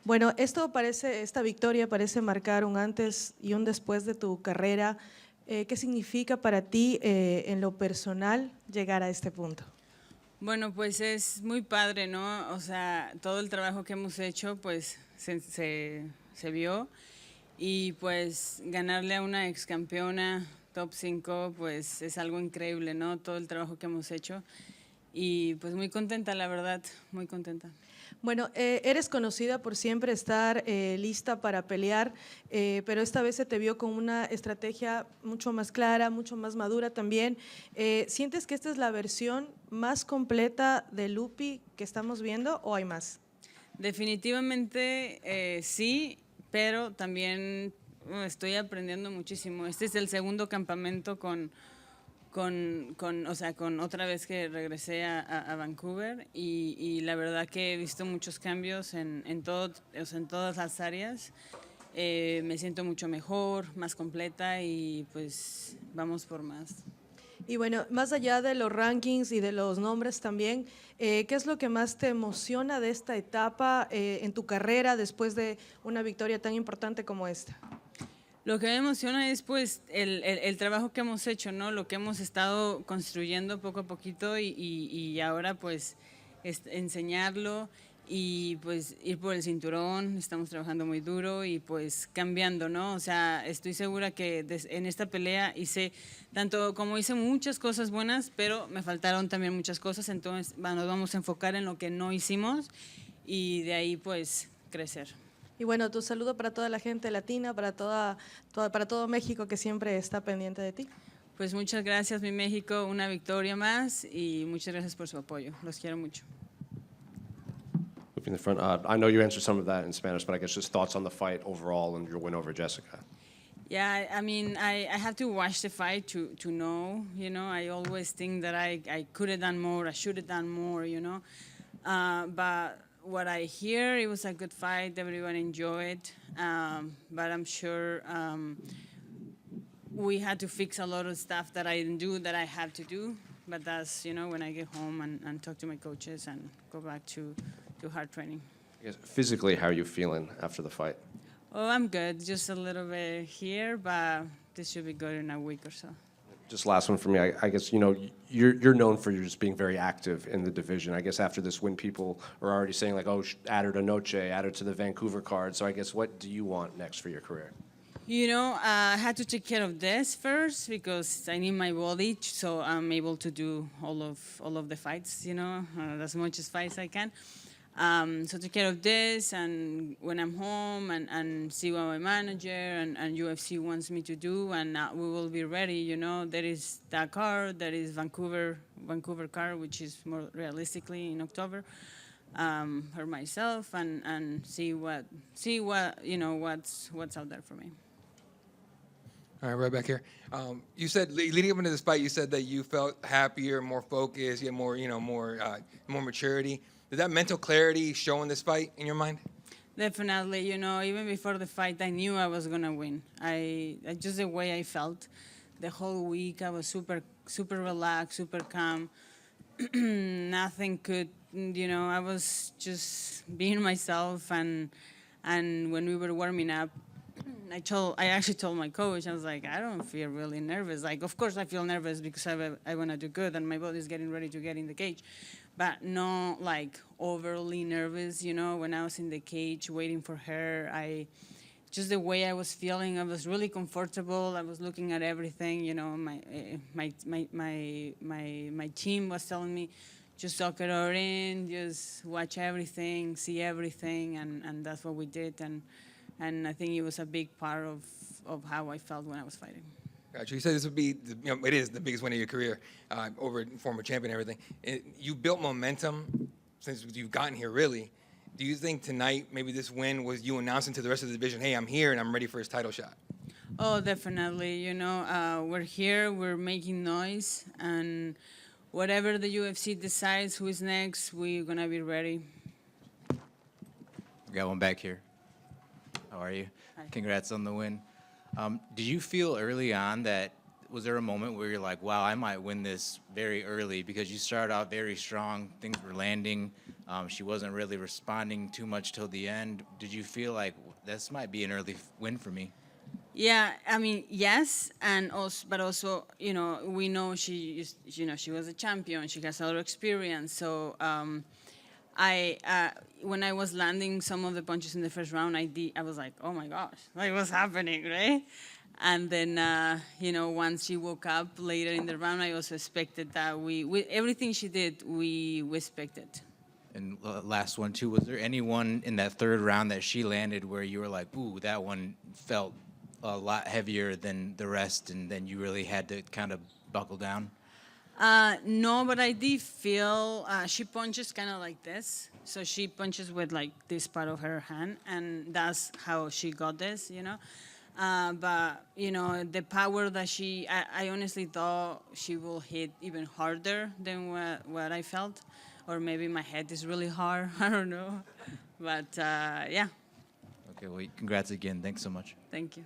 Bueno, esta victoria parece marcar un antes y un después de tu carrera. ¿Qué significa para ti en lo personal llegar a este punto? Bueno, pues es muy padre, ¿no? O sea, todo el trabajo que hemos hecho, pues se vio. Y pues ganarle a una ex campeona top 5, pues es algo increíble, ¿no? Todo el trabajo que hemos hecho. Y pues muy contenta, la verdad, muy contenta. Bueno, eres conocida por siempre estar lista para pelear, pero esta vez se te vio con una estrategia mucho más clara, mucho más madura también. ¿Sientes que esta es la versión más completa de Loopy que estamos viendo o hay más? Definitivamente sí, pero también estoy aprendiendo muchísimo. Este es el segundo campamento o sea, con otra vez que regresé a Vancouver y la verdad que he visto muchos cambios todo, o sea, en todas las áreas. Me siento mucho mejor, más completa y pues vamos por más. Y bueno, más allá de los rankings y de los nombres también, ¿qué es lo que más te emociona de esta etapa en tu carrera después de una victoria tan importante como esta? Lo que me emociona es pues el trabajo que hemos hecho, ¿no? Lo que hemos estado construyendo poco a poquito y ahora pues enseñarlo y pues ir por el cinturón, estamos trabajando muy duro y pues cambiando, ¿no? O sea, estoy segura que en esta pelea hice tanto como hice muchas cosas buenas, pero me faltaron también muchas cosas, entonces nos vamos a enfocar en lo que no hicimos y de ahí pues crecer. Y bueno, tu saludo para toda la gente latina, para todo México que siempre está pendiente de ti. Pues muchas gracias, mi México, una victoria más y muchas gracias por su apoyo. Los quiero mucho. In the front, I know you answered some of that in Spanish, but I guess just thoughts on the fight overall and your win over Jessica. Yeah, I mean, I have to watch the fight to know, you know. I always think that I could have done more, I should have done more, you know. But what I hear, it was a good fight, everyone enjoyed, but I'm sure we had to fix a lot of stuff that I didn't do that I have to do. But that's, you know, when I get home and talk to my coaches and go back to hard training. I guess physically, how are you feeling after the fight? Oh, I'm good. Just a little bit here, but this should be good in a week or so. Just last one for me. I guess, you know, you're known for just being very active in the division. I guess after this win, people are already saying, like, oh, add her to Noche, add her to the Vancouver card. So I guess what do you want next for your career? You know, I had to take care of this first because I need my body so I'm able to do all of the fights, you know, as much as fights I can. So take care of this, and when I'm home and see what my manager and UFC wants me to do, and we will be ready. You know, there is that card, there is Vancouver card, which is more realistically in October. For myself and see what you know what's out there for me. All right, right back here. You said leading up into this fight, you said that you felt happier, more focused, you had more, you know, more maturity. Did that mental clarity show in this fight in your mind? Definitely, you know, even before the fight, I knew I was gonna win. I just the way I felt, the whole week I was super relaxed, super calm. Nothing could, you know, I was just being myself. And when we were warming up, I actually told my coach, I was like, I don't feel really nervous. Like, of course I feel nervous because I want to do good and my body's getting ready to get in the cage, but not like overly nervous, you know. When I was in the cage waiting for her, just the way I was feeling, I was really comfortable. I was looking at everything, you know. My team was telling me, just suck it all in, just watch everything, see everything, and that's what we did. And I think it was a big part of how I felt when I was fighting. Gotcha. You said this would be, you know, it is the biggest win of your career, over former champion and everything. You built momentum since you've gotten here, really. Do you think tonight, maybe this win was you announcing to the rest of the division, hey, I'm here and I'm ready for his title shot? Oh, definitely. You know, we're here, we're making noise, and whatever the UFC decides who is next, we're going to be ready. We got one back here. How are you? Hi. Congrats on the win. Did you feel early on that was there a moment where you're like, wow, I might win this very early, because you started out very strong, things were landing, she wasn't really responding too much till the end. Did you feel like this might be an early win for me? Yeah, I mean, yes, and also, but also, you know, we know she was a champion. She has a lot of experience. So, when I was landing some of the punches in the first round, I was like, oh my gosh, like what's happening, right? And then, you know, once she woke up later in the round, I also expected that we everything she did, we expected. And last one too, was there anyone in that third round that she landed where you were like, ooh, that one felt a lot heavier than the rest, and then you really had to kind of buckle down? No, but I did feel she punches kind of like this. So she punches with like this part of her hand, and that's how she got this, you know. But, you know, the power that I honestly thought she will hit even harder than what I felt. Or maybe my head is really hard, I don't know. But, yeah, Okay, well, congrats again. Thanks so much. thank you.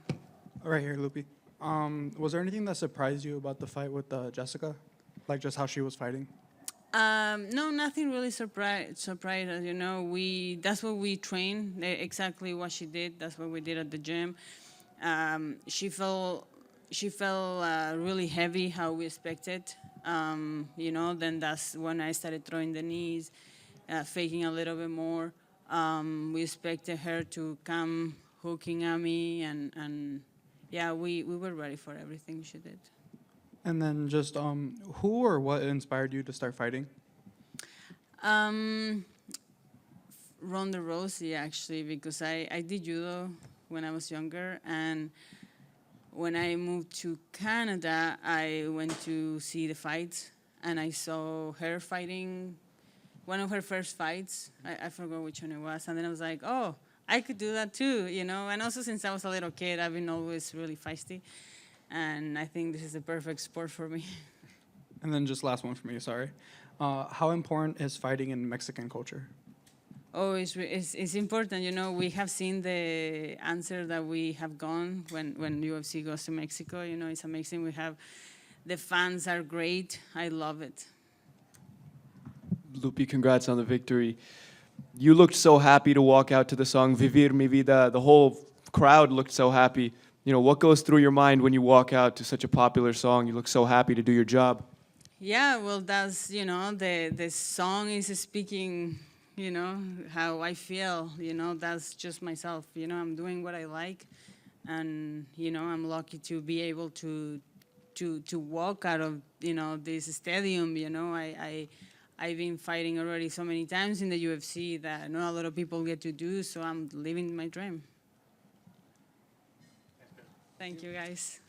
All right, here, Loopy. Was there anything that surprised you about the fight with Jessica? Like just how she was fighting? No, nothing really surprised us. You know, that's what we trained. Exactly what she did. That's what we did at the gym. She felt really heavy, how we expected. You know, then that's when I started throwing the knees, faking a little bit more. We expected her to come hooking at me, and yeah, we were ready for everything she did. And then just who or what inspired you to start fighting? Ronda Rousey, actually, because I did judo when I was younger, and when I moved to Canada, I went to see the fights, and I saw her fighting one of her first fights. I forgot which one it was, and then I was like, oh, I could do that too, you know? And also, since I was a little kid, I've been always really feisty, and I think this is the perfect sport for me. And then just last one for me, sorry. How important is fighting in Mexican culture? Oh, it's important. You know, we have seen the answer that we have gone when UFC goes to Mexico. You know, it's amazing. The fans are great. I love it. Loopy, congrats on the victory. You looked so happy to walk out to the song Vivir Mi Vida. The whole crowd looked so happy. You know, what goes through your mind when you walk out to such a popular song? You look so happy to do your job. Yeah, well, that's, you know, the song is speaking, you know, how I feel. You know, that's just myself. You know, I'm doing what I like, and, you know, I'm lucky to be able to walk out of, you know, this stadium. You know, I've been fighting already so many times in the UFC that not a lot of people get to do, so I'm living my dream. Thank you, guys.